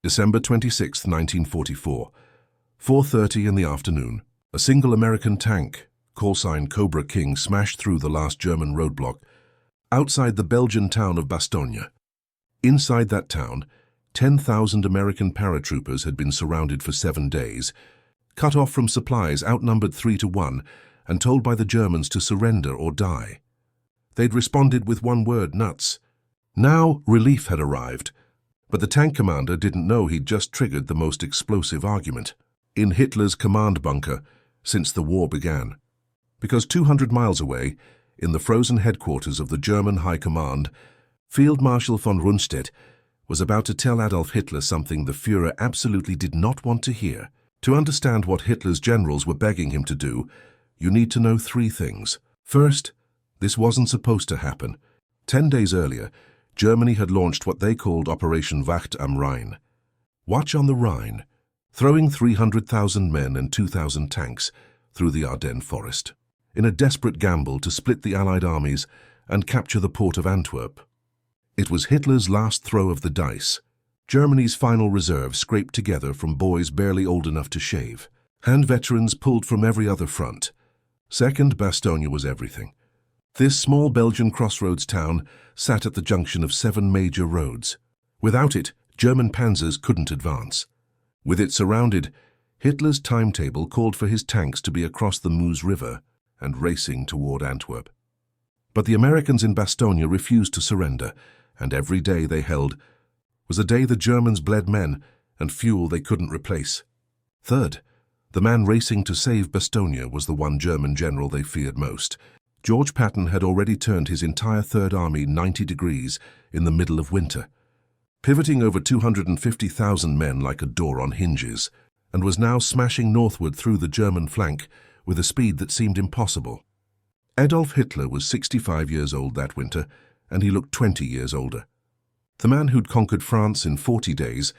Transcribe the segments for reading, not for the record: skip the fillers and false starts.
December 26, 1944, 4:30 in the afternoon. A single American tank, callsign Cobra King, smashed through the last German roadblock outside the Belgian town of Bastogne. Inside that town, 10,000 American paratroopers had been surrounded for 7 days, cut off from supplies, outnumbered 3-1, and told by the Germans to surrender or die. They'd responded with one word: nuts. Now relief had arrived, but the tank commander didn't know he'd just triggered the most explosive argument in Hitler's command bunker since the war began. Because 200 miles away, in the frozen headquarters of the German High Command, Field Marshal von Rundstedt was about to tell Adolf Hitler something the Führer absolutely did not want to hear. To understand what Hitler's generals were begging him to do, you need to know 3 things. First, this wasn't supposed to happen. 10 days earlier, Germany had launched what they called Operation Wacht am Rhein. Watch on the Rhine, throwing 300,000 men and 2,000 tanks through the Ardennes forest, in a desperate gamble to split the Allied armies and capture the port of Antwerp. It was Hitler's last throw of the dice, Germany's final reserve scraped together from boys barely old enough to shave, and veterans pulled from every other front. Second, Bastogne was everything. This small Belgian crossroads town sat at the junction of 7 major roads. Without it, German panzers couldn't advance. With it surrounded, Hitler's timetable called for his tanks to be across the Meuse River and racing toward Antwerp. But the Americans in Bastogne refused to surrender, and every day they held was a day the Germans bled men and fuel they couldn't replace. Third, the man racing to save Bastogne was the one German general they feared most. George Patton had already turned his entire Third Army 90 degrees in the middle of winter, pivoting over 250,000 men like a door on hinges, and was now smashing northward through the German flank with a speed that seemed impossible. Adolf Hitler was 65 years old that winter, and he looked 20 years older. The man who'd conquered France in 40 days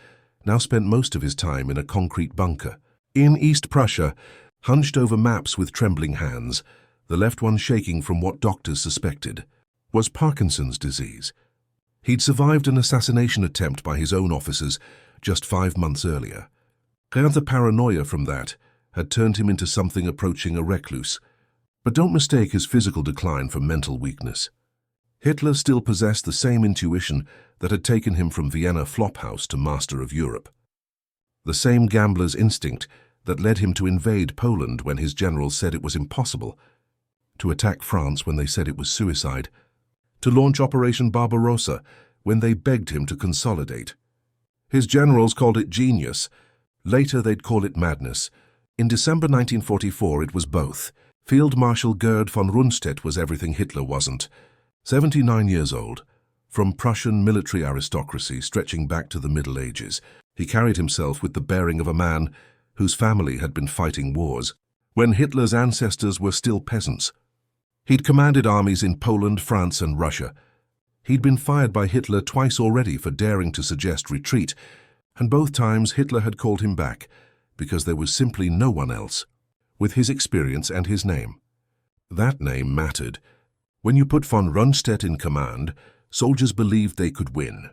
now spent most of his time in a concrete bunker in East Prussia, hunched over maps with trembling hands, the left one shaking from what doctors suspected was Parkinson's disease. He'd survived an assassination attempt by his own officers just 5 months earlier. The paranoia from that had turned him into something approaching a recluse. But don't mistake his physical decline for mental weakness. Hitler still possessed the same intuition that had taken him from Vienna flophouse to master of Europe. The same gambler's instinct that led him to invade Poland when his generals said it was impossible, to attack France when they said it was suicide, to launch Operation Barbarossa when they begged him to consolidate. His generals called it genius. Later they'd call it madness. In December 1944 it was both. Field Marshal Gerd von Rundstedt was everything Hitler wasn't. 79 years old, from Prussian military aristocracy stretching back to the Middle Ages, he carried himself with the bearing of a man whose family had been fighting wars when Hitler's ancestors were still peasants. He'd commanded armies in Poland, France, and Russia. He'd been fired by Hitler twice already for daring to suggest retreat, and both times Hitler had called him back because there was simply no one else with his experience and his name. That name mattered. When you put von Rundstedt in command, soldiers believed they could win.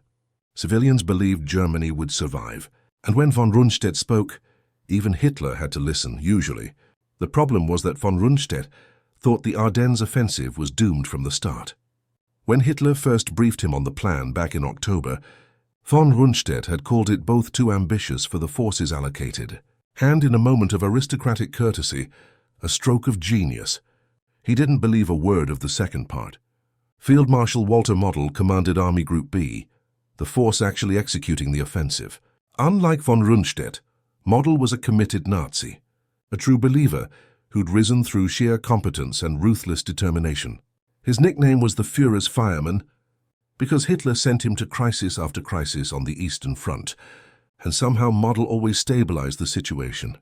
Civilians believed Germany would survive. And when von Rundstedt spoke, even Hitler had to listen, usually. The problem was that von Rundstedt thought the Ardennes Offensive was doomed from the start. When Hitler first briefed him on the plan back in October, von Rundstedt had called it both too ambitious for the forces allocated, and in a moment of aristocratic courtesy, a stroke of genius. He didn't believe a word of the second part. Field Marshal Walter Model commanded Army Group B, the force actually executing the offensive. Unlike von Rundstedt, Model was a committed Nazi, a true believer who'd risen through sheer competence and ruthless determination. His nickname was the Führer's fireman because Hitler sent him to crisis after crisis on the Eastern Front, and somehow Model always stabilized the situation.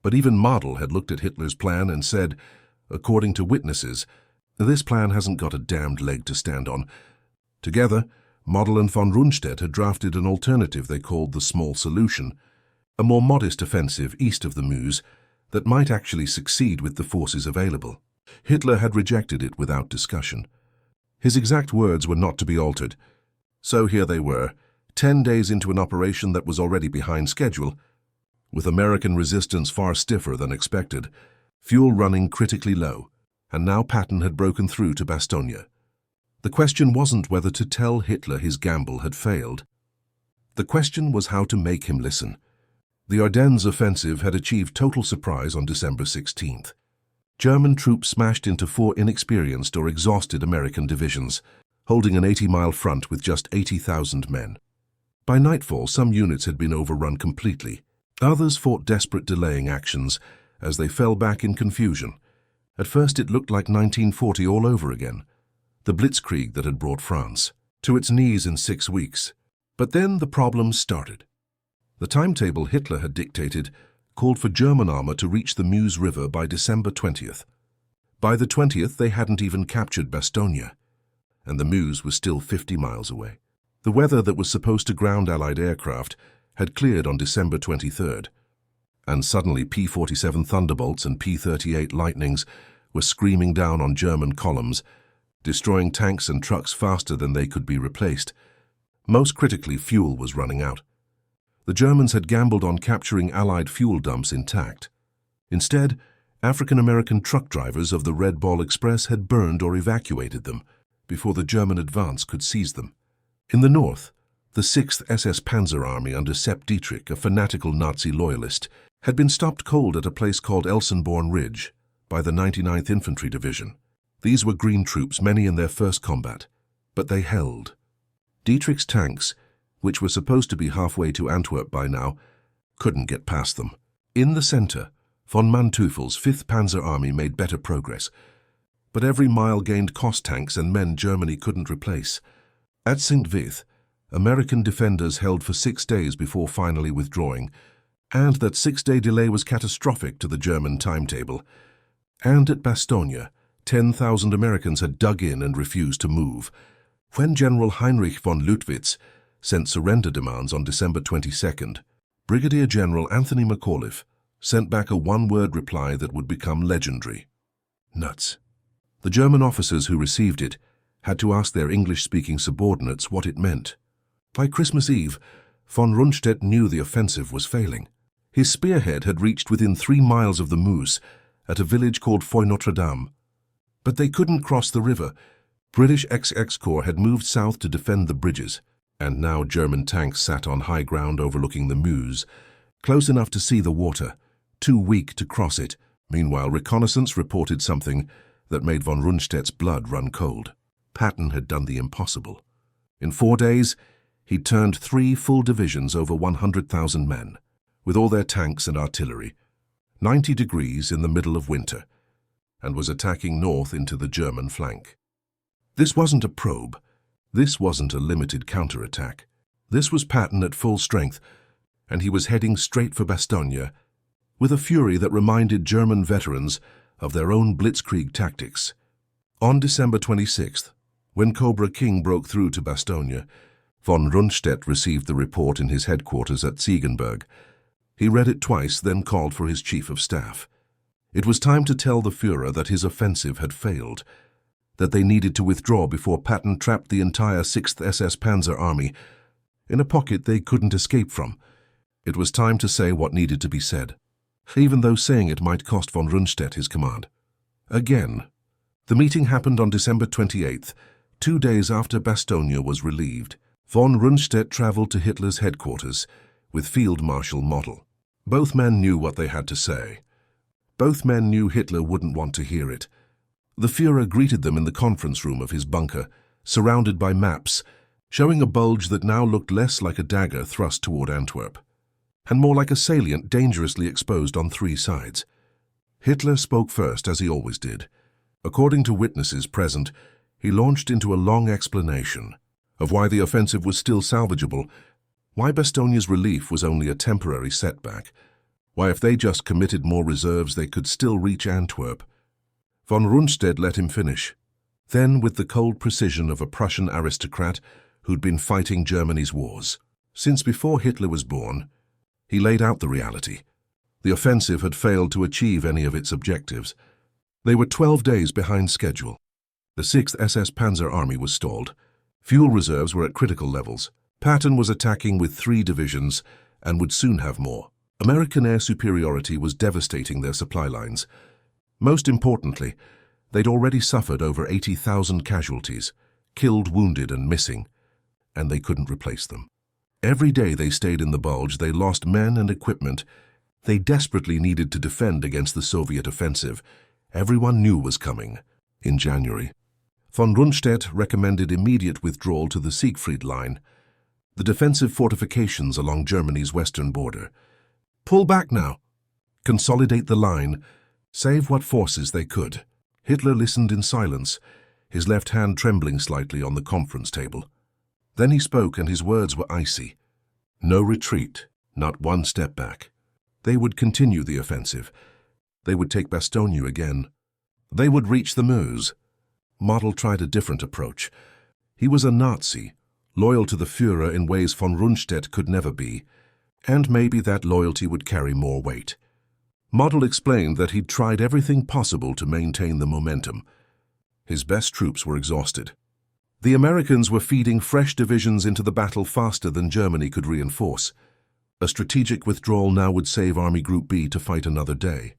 But even Model had looked at Hitler's plan and said, according to witnesses, this plan hasn't got a damned leg to stand on. Together, Model and von Rundstedt had drafted an alternative they called the Small Solution, a more modest offensive east of the Meuse that might actually succeed with the forces available. Hitler had rejected it without discussion. His exact words were not to be altered. So here they were, 10 days into an operation that was already behind schedule, with American resistance far stiffer than expected, fuel running critically low, and now Patton had broken through to Bastogne. The question wasn't whether to tell Hitler his gamble had failed. The question was how to make him listen. The Ardennes Offensive had achieved total surprise on December 16th. German troops smashed into 4 inexperienced or exhausted American divisions, holding an 80-mile front with just 80,000 men. By nightfall, some units had been overrun completely. Others fought desperate delaying actions as they fell back in confusion. At first it looked like 1940 all over again, the blitzkrieg that had brought France to its knees in 6 weeks. But then the problems started. The timetable Hitler had dictated called for German armor to reach the Meuse River by December 20th. By the 20th, they hadn't even captured Bastogne, and the Meuse was still 50 miles away. The weather that was supposed to ground Allied aircraft had cleared on December 23rd, and suddenly P-47 Thunderbolts and P-38 Lightnings were screaming down on German columns, destroying tanks and trucks faster than they could be replaced. Most critically, fuel was running out. The Germans had gambled on capturing Allied fuel dumps intact. Instead, African-American truck drivers of the Red Ball Express had burned or evacuated them before the German advance could seize them. In the north, the 6th SS Panzer Army under Sepp Dietrich, a fanatical Nazi loyalist, had been stopped cold at a place called Elsenborn Ridge by the 99th Infantry Division. These were green troops, many in their first combat, but they held. Dietrich's tanks, which were supposed to be halfway to Antwerp by now, couldn't get past them. In the center, von Manteuffel's 5th Panzer Army made better progress, but every mile gained cost tanks and men Germany couldn't replace. At St. Vith, American defenders held for 6 days before finally withdrawing, and that 6-day delay was catastrophic to the German timetable. And at Bastogne, 10,000 Americans had dug in and refused to move. When General Heinrich von Lüttwitz sent surrender demands on December 22nd, Brigadier General Anthony McAuliffe sent back a one-word reply that would become legendary: nuts. The German officers who received it had to ask their English-speaking subordinates what it meant. By Christmas Eve, von Rundstedt knew the offensive was failing. His spearhead had reached within 3 miles of the Meuse at a village called Foy Notre Dame. But they couldn't cross the river. British XX Corps had moved south to defend the bridges, and now German tanks sat on high ground overlooking the Meuse, close enough to see the water, too weak to cross it. Meanwhile, reconnaissance reported something that made von Rundstedt's blood run cold. Patton had done the impossible. In 4 days, he'd turned 3 full divisions over 100,000 men, with all their tanks and artillery, 90 degrees in the middle of winter, and was attacking north into the German flank. This wasn't a probe. This wasn't a limited counterattack. This was Patton at full strength, and he was heading straight for Bastogne, with a fury that reminded German veterans of their own blitzkrieg tactics. On December 26th, when Cobra King broke through to Bastogne, von Rundstedt received the report in his headquarters at Ziegenberg. He read it twice, then called for his chief of staff. It was time to tell the Führer that his offensive had failed, that they needed to withdraw before Patton trapped the entire 6th SS Panzer Army in a pocket they couldn't escape from. It was time to say what needed to be said, even though saying it might cost von Rundstedt his command. Again, the meeting happened on December 28th, 2 days after Bastogne was relieved. Von Rundstedt traveled to Hitler's headquarters with Field Marshal Model. Both men knew what they had to say. Both men knew Hitler wouldn't want to hear it. The Führer greeted them in the conference room of his bunker, surrounded by maps, showing a bulge that now looked less like a dagger thrust toward Antwerp, and more like a salient dangerously exposed on 3 sides. Hitler spoke first, as he always did. According to witnesses present, he launched into a long explanation of why the offensive was still salvageable, why Bastogne's relief was only a temporary setback, why if they just committed more reserves they could still reach Antwerp. Von Rundstedt let him finish. Then, with the cold precision of a Prussian aristocrat who'd been fighting Germany's wars since before Hitler was born, he laid out the reality. The offensive had failed to achieve any of its objectives. They were 12 days behind schedule. The 6th SS Panzer Army was stalled. Fuel reserves were at critical levels. Patton was attacking with 3 divisions and would soon have more. American air superiority was devastating their supply lines. Most importantly, they'd already suffered over 80,000 casualties, killed, wounded, and missing, and they couldn't replace them. Every day they stayed in the Bulge, they lost men and equipment. They desperately needed to defend against the Soviet offensive. Everyone knew was coming. In January, von Rundstedt recommended immediate withdrawal to the Siegfried Line, the defensive fortifications along Germany's western border. Pull back now. Consolidate the line. Save what forces they could. Hitler listened in silence, his left hand trembling slightly on the conference table. Then he spoke, and his words were icy. No retreat, not one step back. They would continue the offensive. They would take Bastogne again. They would reach the Meuse. Model tried a different approach. He was a Nazi, loyal to the Führer in ways von Rundstedt could never be, and maybe that loyalty would carry more weight. Model explained that he'd tried everything possible to maintain the momentum. His best troops were exhausted. The Americans were feeding fresh divisions into the battle faster than Germany could reinforce. A strategic withdrawal now would save Army Group B to fight another day.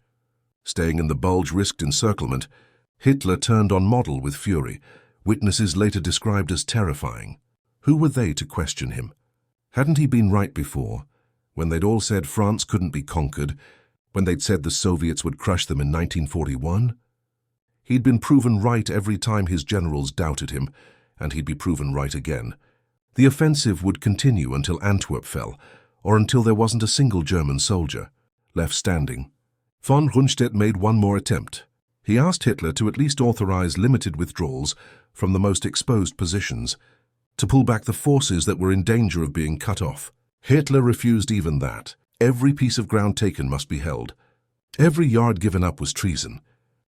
Staying in the Bulge risked encirclement. Hitler turned on Model with fury, witnesses later described as terrifying. Who were they to question him? Hadn't he been right before, when they'd all said France couldn't be conquered, when they'd said the Soviets would crush them in 1941? He'd been proven right every time his generals doubted him, and he'd be proven right again. The offensive would continue until Antwerp fell, or until there wasn't a single German soldier left standing. Von Rundstedt made one more attempt. He asked Hitler to at least authorize limited withdrawals from the most exposed positions, to pull back the forces that were in danger of being cut off. Hitler refused even that. Every piece of ground taken must be held. Every yard given up was treason.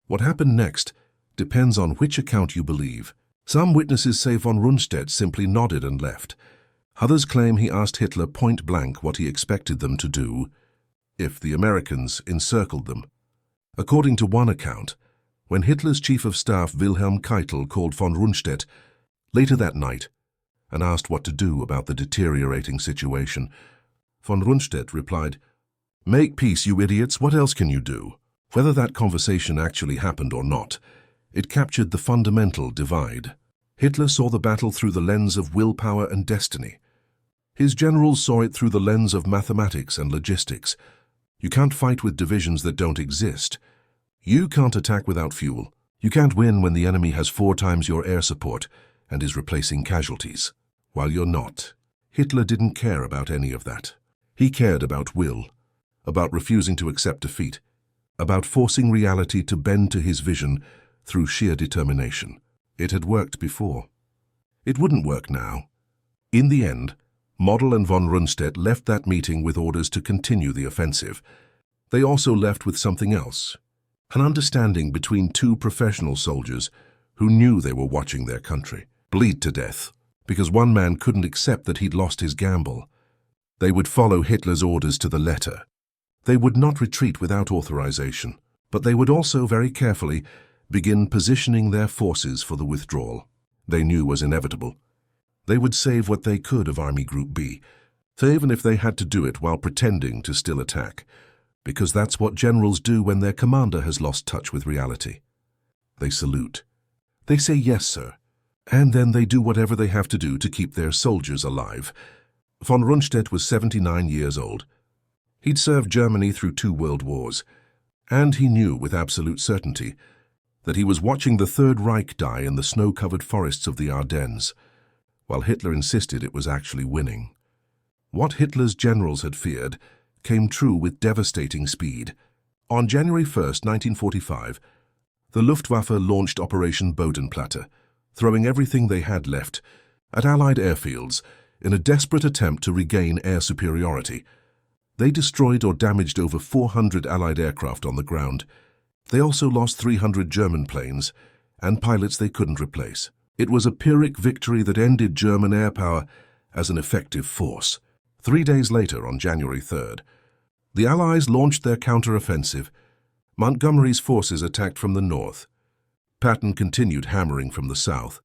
What happened next depends on which account you believe. Some witnesses say von Rundstedt simply nodded and left. Others claim he asked Hitler point-blank what he expected them to do if the Americans encircled them. According to one account, when Hitler's chief of staff Wilhelm Keitel called von Rundstedt later that night and asked what to do about the deteriorating situation, von Rundstedt replied, "Make peace, you idiots, what else can you do?" Whether that conversation actually happened or not, it captured the fundamental divide. Hitler saw the battle through the lens of willpower and destiny. His generals saw it through the lens of mathematics and logistics. You can't fight with divisions that don't exist. You can't attack without fuel. You can't win when the enemy has 4 times your air support and is replacing casualties, while you're not. Hitler didn't care about any of that. He cared about will, about refusing to accept defeat, about forcing reality to bend to his vision through sheer determination. It had worked before. It wouldn't work now. In the end, Model and von Rundstedt left that meeting with orders to continue the offensive. They also left with something else, an understanding between 2 professional soldiers who knew they were watching their country bleed to death because one man couldn't accept that he'd lost his gamble. They would follow Hitler's orders to the letter. They would not retreat without authorization, but they would also very carefully begin positioning their forces for the withdrawal they knew was inevitable. They would save what they could of Army Group B, even if they had to do it while pretending to still attack, because that's what generals do when their commander has lost touch with reality. They salute. They say, "Yes, sir," and then they do whatever they have to do to keep their soldiers alive. Von Rundstedt was 79 years old. He'd served Germany through 2 world wars, and he knew with absolute certainty that he was watching the Third Reich die in the snow-covered forests of the Ardennes, while Hitler insisted it was actually winning. What Hitler's generals had feared came true with devastating speed. On January 1st, 1945, the Luftwaffe launched Operation Bodenplatte, throwing everything they had left at Allied airfields in a desperate attempt to regain air superiority. They destroyed or damaged over 400 Allied aircraft on the ground. They also lost 300 German planes and pilots they couldn't replace. It was a Pyrrhic victory that ended German air power as an effective force. 3 days later, on January 3rd, the Allies launched their counter-offensive. Montgomery's forces attacked from the north. Patton continued hammering from the south.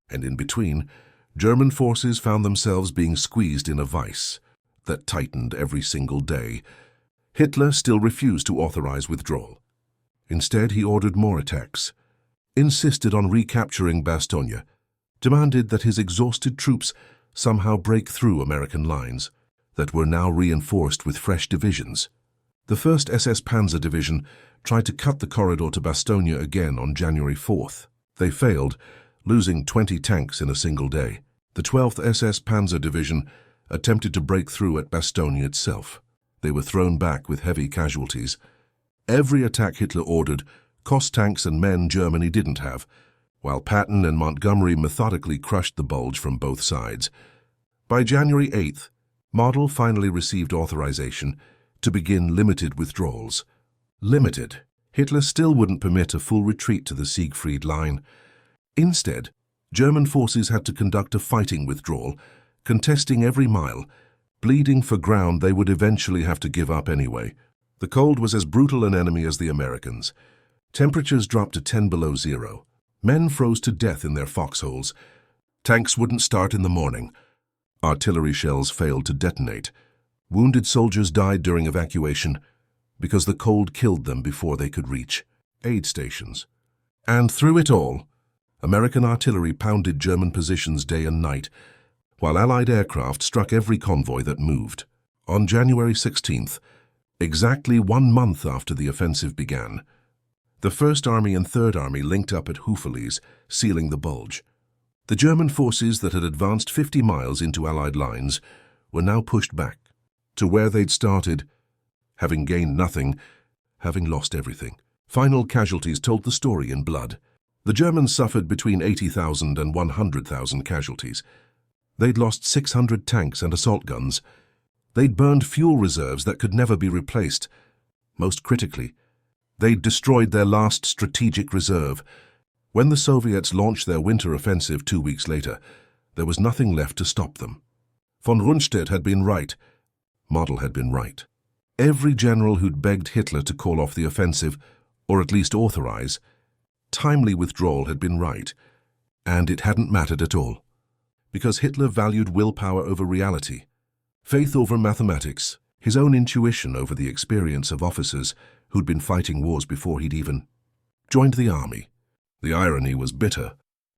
And in between, German forces found themselves being squeezed in a vice that tightened every single day. Hitler still refused to authorize withdrawal. Instead, he ordered more attacks, insisted on recapturing Bastogne, demanded that his exhausted troops somehow break through American lines that were now reinforced with fresh divisions. The 1st SS Panzer Division tried to cut the corridor to Bastogne again on January 4th. They failed, losing 20 tanks in a single day. The 12th SS Panzer Division attempted to break through at Bastogne itself. They were thrown back with heavy casualties. Every attack Hitler ordered cost tanks and men Germany didn't have, while Patton and Montgomery methodically crushed the bulge from both sides. By January 8th, Marshal finally received authorization to begin limited withdrawals. Limited. Hitler still wouldn't permit a full retreat to the Siegfried Line. Instead, German forces had to conduct a fighting withdrawal, contesting every mile, bleeding for ground they would eventually have to give up anyway. The cold was as brutal an enemy as the Americans. Temperatures dropped to 10 below zero. Men froze to death in their foxholes. Tanks wouldn't start in the morning. Artillery shells failed to detonate. Wounded soldiers died during evacuation because the cold killed them before they could reach aid stations. And through it all, American artillery pounded German positions day and night, while Allied aircraft struck every convoy that moved. On January 16th, exactly 1 month after the offensive began, the 1st Army and 3rd Army linked up at Houffalize, sealing the bulge. The German forces that had advanced 50 miles into Allied lines were now pushed back to where they'd started, having gained nothing, having lost everything. Final casualties told the story in blood. The Germans suffered between 80,000 and 100,000 casualties. They'd lost 600 tanks and assault guns. They'd burned fuel reserves that could never be replaced. Most critically, they'd destroyed their last strategic reserve. When the Soviets launched their winter offensive 2 weeks later, there was nothing left to stop them. Von Rundstedt had been right. Marshal had been right. Every general who'd begged Hitler to call off the offensive, or at least authorize, timely withdrawal had been right, and it hadn't mattered at all. Because Hitler valued willpower over reality, faith over mathematics, his own intuition over the experience of officers who'd been fighting wars before he'd even joined the army. The irony was bitter.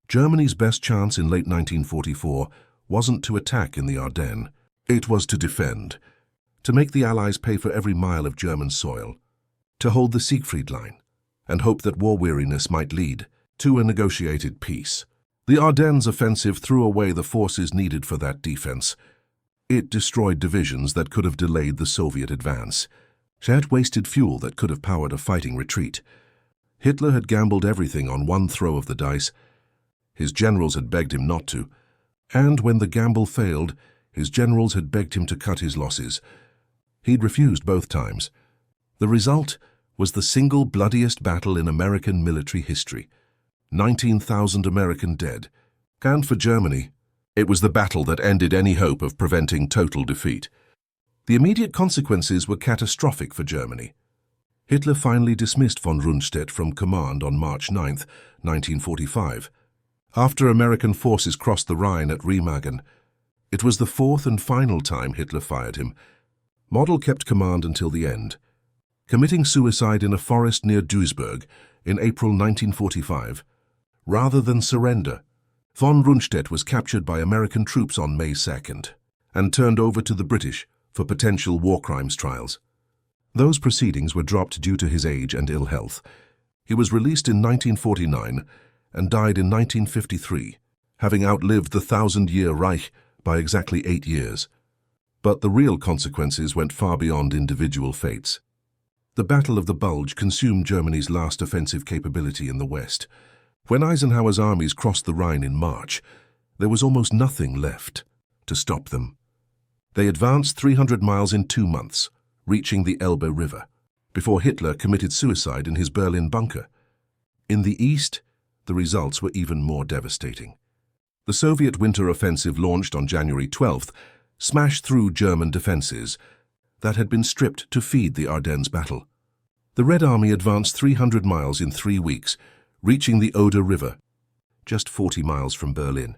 Germany's best chance in late 1944 wasn't to attack in the Ardennes. It was to defend, to make the Allies pay for every mile of German soil, to hold the Siegfried Line, and hope that war weariness might lead to a negotiated peace. The Ardennes Offensive threw away the forces needed for that defense. It destroyed divisions that could have delayed the Soviet advance. It wasted fuel that could have powered a fighting retreat. Hitler had gambled everything on one throw of the dice. His generals had begged him not to. And when the gamble failed, his generals had begged him to cut his losses. He'd refused both times. The result was the single bloodiest battle in American military history. 19,000 American dead. And for Germany, it was the battle that ended any hope of preventing total defeat. The immediate consequences were catastrophic for Germany. Hitler finally dismissed von Rundstedt from command on March 9, 1945. After American forces crossed the Rhine at Remagen, it was the 4th and final time Hitler fired him. Marshal kept command until the end, committing suicide in a forest near Duisburg in April 1945. Rather than surrender, von Rundstedt was captured by American troops on May 2nd and turned over to the British for potential war crimes trials. Those proceedings were dropped due to his age and ill health. He was released in 1949 and died in 1953, having outlived the 1,000-year Reich by exactly 8 years. But the real consequences went far beyond individual fates. The Battle of the Bulge consumed Germany's last offensive capability in the West. When Eisenhower's armies crossed the Rhine in March, there was almost nothing left to stop them. They advanced 300 miles in 2 months, reaching the Elbe River, before Hitler committed suicide in his Berlin bunker. In the East, the results were even more devastating. The Soviet winter offensive launched on January 12th smashed through German defenses that had been stripped to feed the Ardennes battle. The Red Army advanced 300 miles in 3 weeks, reaching the Oder River, just 40 miles from Berlin.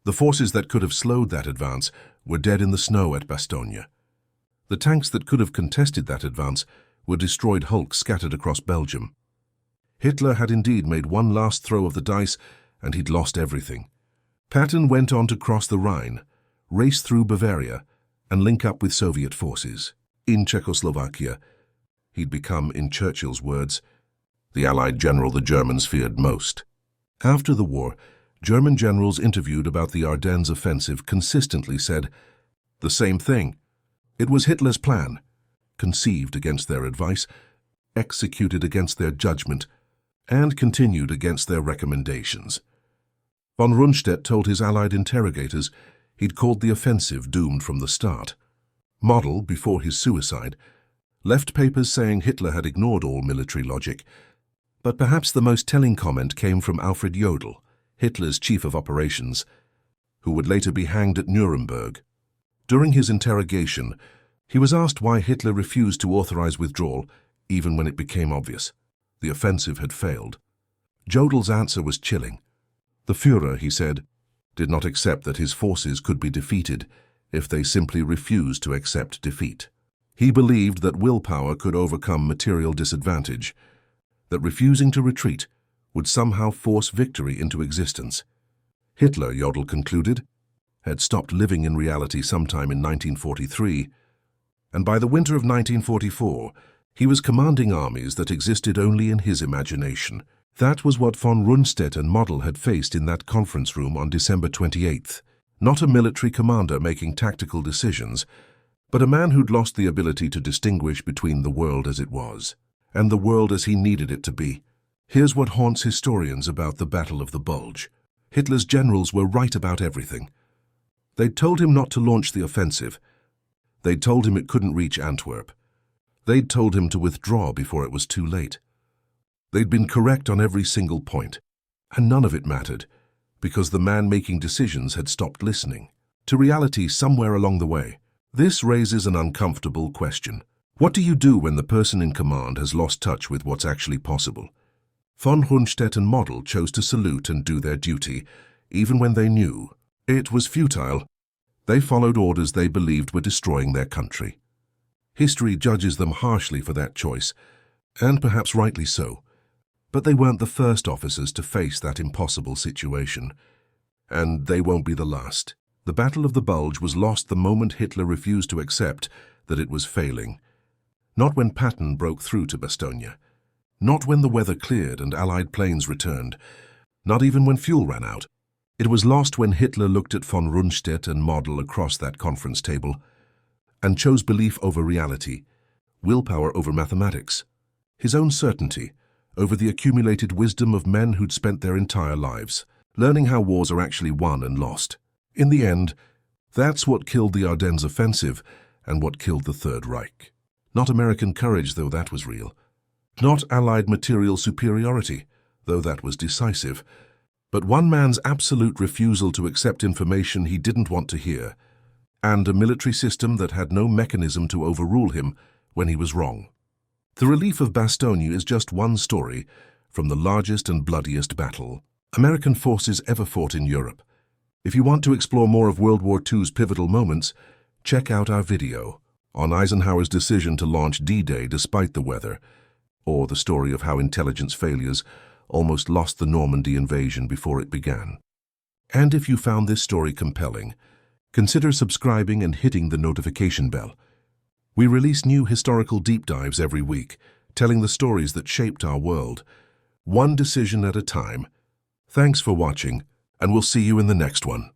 The forces that could have slowed that advance were dead in the snow at Bastogne. The tanks that could have contested that advance were destroyed hulks scattered across Belgium. Hitler had indeed made one last throw of the dice, and he'd lost everything. Patton went on to cross the Rhine, race through Bavaria, and link up with Soviet forces. In Czechoslovakia, he'd become, in Churchill's words, the Allied general the Germans feared most. After the war, German generals interviewed about the Ardennes Offensive consistently said the same thing. It was Hitler's plan, conceived against their advice, executed against their judgment, and continued against their recommendations. Von Rundstedt told his Allied interrogators he'd called the offensive doomed from the start. Model, before his suicide, left papers saying Hitler had ignored all military logic, but perhaps the most telling comment came from Alfred Jodl, Hitler's chief of operations, who would later be hanged at Nuremberg. During his interrogation, he was asked why Hitler refused to authorize withdrawal, even when it became obvious the offensive had failed. Jodl's answer was chilling. The Führer, he said, did not accept that his forces could be defeated if they simply refused to accept defeat. He believed that willpower could overcome material disadvantage, that refusing to retreat would somehow force victory into existence. Hitler, Jodl concluded, had stopped living in reality sometime in 1943, and by the winter of 1944, he was commanding armies that existed only in his imagination. That was what von Rundstedt and Model had faced in that conference room on December 28th. Not a military commander making tactical decisions, but a man who'd lost the ability to distinguish between the world as it was and the world as he needed it to be. Here's what haunts historians about the Battle of the Bulge. Hitler's generals were right about everything. They'd told him not to launch the offensive. They'd told him it couldn't reach Antwerp. They'd told him to withdraw before it was too late. They'd been correct on every single point, and none of it mattered, because the man making decisions had stopped listening to reality somewhere along the way. This raises an uncomfortable question. What do you do when the person in command has lost touch with what's actually possible? Von Rundstedt and Model chose to salute and do their duty, even when they knew it was futile. They followed orders they believed were destroying their country. History judges them harshly for that choice, and perhaps rightly so. But they weren't the first officers to face that impossible situation. And they won't be the last. The Battle of the Bulge was lost the moment Hitler refused to accept that it was failing. Not when Patton broke through to Bastogne. Not when the weather cleared and Allied planes returned. Not even when fuel ran out. It was lost when Hitler looked at von Rundstedt and Model across that conference table and chose belief over reality, willpower over mathematics, his own certainty over the accumulated wisdom of men who'd spent their entire lives learning how wars are actually won and lost. In the end, that's what killed the Ardennes Offensive and what killed the Third Reich. Not American courage, though that was real. Not Allied material superiority, though that was decisive. But one man's absolute refusal to accept information he didn't want to hear, and a military system that had no mechanism to overrule him when he was wrong. The relief of Bastogne is just one story from the largest and bloodiest battle American forces ever fought in Europe. If you want to explore more of World War II's pivotal moments, check out our video on Eisenhower's decision to launch D-Day despite the weather, or the story of how intelligence failures almost lost the Normandy invasion before it began. And if you found this story compelling, consider subscribing and hitting the notification bell. We release new historical deep dives every week, telling the stories that shaped our world, one decision at a time. Thanks for watching, and we'll see you in the next one.